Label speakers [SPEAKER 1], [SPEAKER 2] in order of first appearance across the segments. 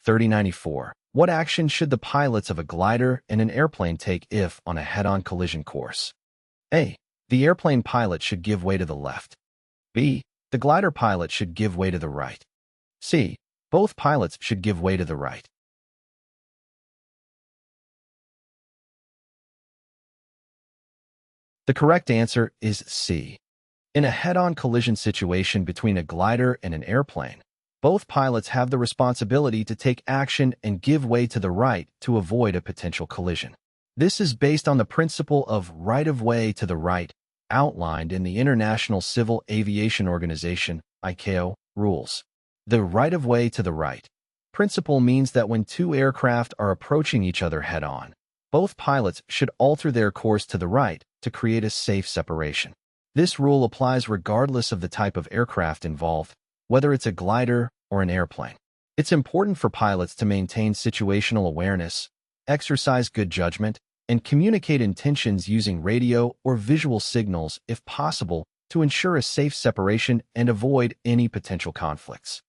[SPEAKER 1] Q3094. What action should the pilots of a glider and an airplane take if on a head-on collision course? A. The airplane pilot should give way to the left. B. The glider pilot should give way to the right. C. Both pilots should give way to the right. The correct answer is C. In a head-on collision situation between a glider and an airplane, both pilots have the responsibility to take action and give way to the right to avoid a potential collision. This is based on the principle of right-of-way to the right, outlined in the International Civil Aviation Organization (ICAO) rules. The right-of-way to the right principle means that when two aircraft are approaching each other head-on, both pilots should alter their course to the right to create a safe separation. This rule applies regardless of the type of aircraft involved, whether it's a glider or an airplane. It's important for pilots to maintain situational awareness, exercise good judgment, and communicate intentions using radio or visual signals if possible to ensure a safe separation and avoid any potential conflicts.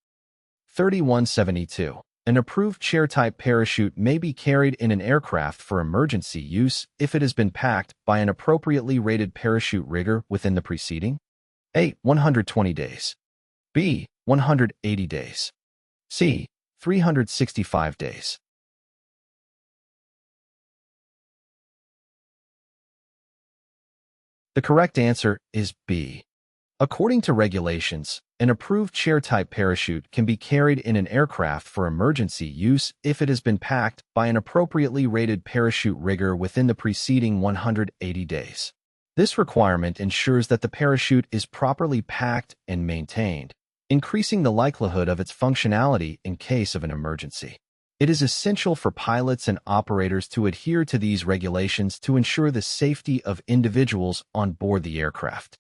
[SPEAKER 1] 3172. An approved chair-type parachute may be carried in an aircraft for emergency use if it has been packed by an appropriately rated parachute rigger within the preceding A. 120 days. B. 180 days. C. 365 days. The correct answer is B. According to regulations, an approved chair-type parachute can be carried in an aircraft for emergency use if it has been packed by an appropriately rated parachute rigger within the preceding 180 days. This requirement ensures that the parachute is properly packed and maintained, increasing the likelihood of its functionality in case of an emergency. It is essential for pilots and operators to adhere to these regulations to ensure the safety of individuals on board the aircraft.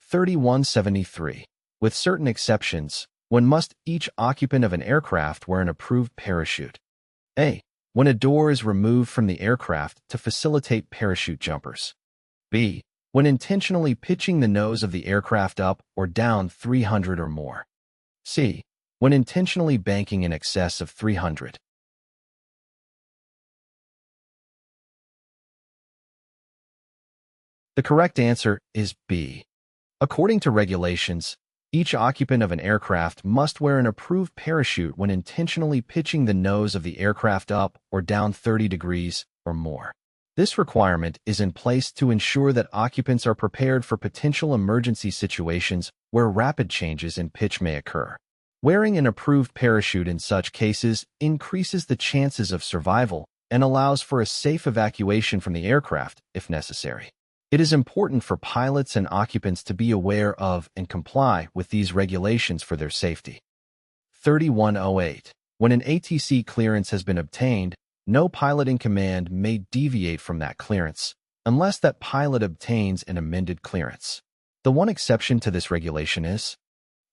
[SPEAKER 1] 3173. With certain exceptions, when must each occupant of an aircraft wear an approved parachute? A. When a door is removed from the aircraft to facilitate parachute jumpers. B. When intentionally pitching the nose of the aircraft up or down 300 or more. C. When intentionally banking in excess of 300. The correct answer is B. According to regulations, each occupant of an aircraft must wear an approved parachute when intentionally pitching the nose of the aircraft up or down 30 degrees or more. This requirement is in place to ensure that occupants are prepared for potential emergency situations where rapid changes in pitch may occur. Wearing an approved parachute in such cases increases the chances of survival and allows for a safe evacuation from the aircraft if necessary. It is important for pilots and occupants to be aware of and comply with these regulations for their safety. 3108. When an ATC clearance has been obtained, no pilot in command may deviate from that clearance, unless that pilot obtains an amended clearance. The one exception to this regulation is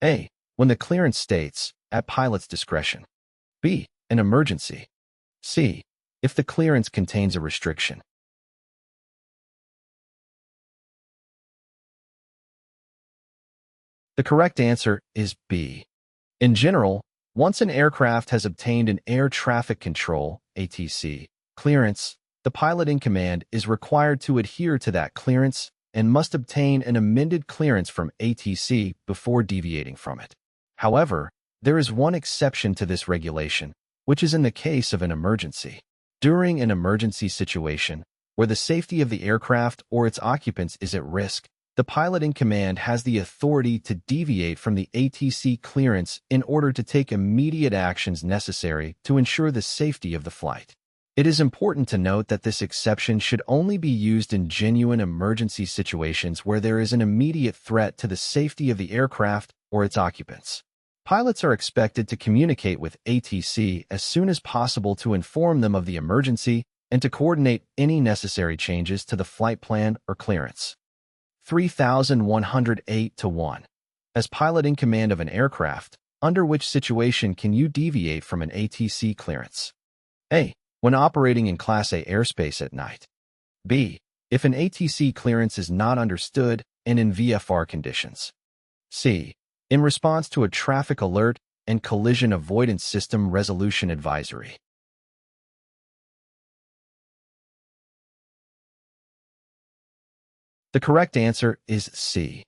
[SPEAKER 1] A. When the clearance states, at pilot's discretion. B. An emergency. C. If the clearance contains a restriction. The correct answer is B. In general, once an aircraft has obtained an air traffic control (ATC) clearance, the pilot in command is required to adhere to that clearance and must obtain an amended clearance from ATC before deviating from it. However, there is one exception to this regulation, which is in the case of an emergency. During an emergency situation, where the safety of the aircraft or its occupants is at risk, the pilot in command has the authority to deviate from the ATC clearance in order to take immediate actions necessary to ensure the safety of the flight. It is important to note that this exception should only be used in genuine emergency situations where there is an immediate threat to the safety of the aircraft or its occupants. Pilots are expected to communicate with ATC as soon as possible to inform them of the emergency and to coordinate any necessary changes to the flight plan or clearance. 3108-1. As pilot in command of an aircraft, under which situation can you deviate from an ATC clearance? A. When operating in Class A airspace at night. B. If an ATC clearance is not understood and in VFR conditions. C. In response to a traffic alert and collision avoidance system resolution advisory. The correct answer is C.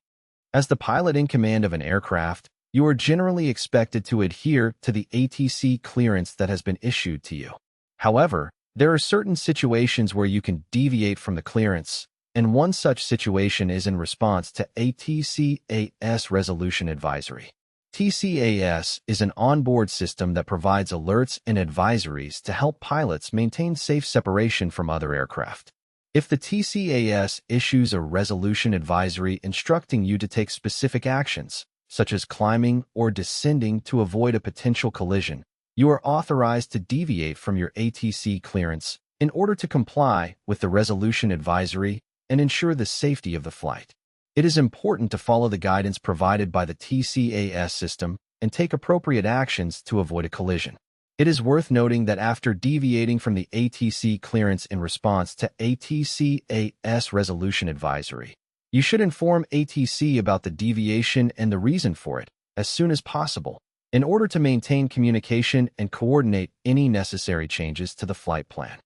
[SPEAKER 1] As the pilot in command of an aircraft, you are generally expected to adhere to the ATC clearance that has been issued to you. However, there are certain situations where you can deviate from the clearance, and one such situation is in response to a TCAS resolution advisory. TCAS is an onboard system that provides alerts and advisories to help pilots maintain safe separation from other aircraft. If the TCAS issues a resolution advisory instructing you to take specific actions, such as climbing or descending to avoid a potential collision, you are authorized to deviate from your ATC clearance in order to comply with the resolution advisory and ensure the safety of the flight. It is important to follow the guidance provided by the TCAS system and take appropriate actions to avoid a collision. It is worth noting that after deviating from the ATC clearance in response to a TCAS resolution advisory, you should inform ATC about the deviation and the reason for it as soon as possible in order to maintain communication and coordinate any necessary changes to the flight plan.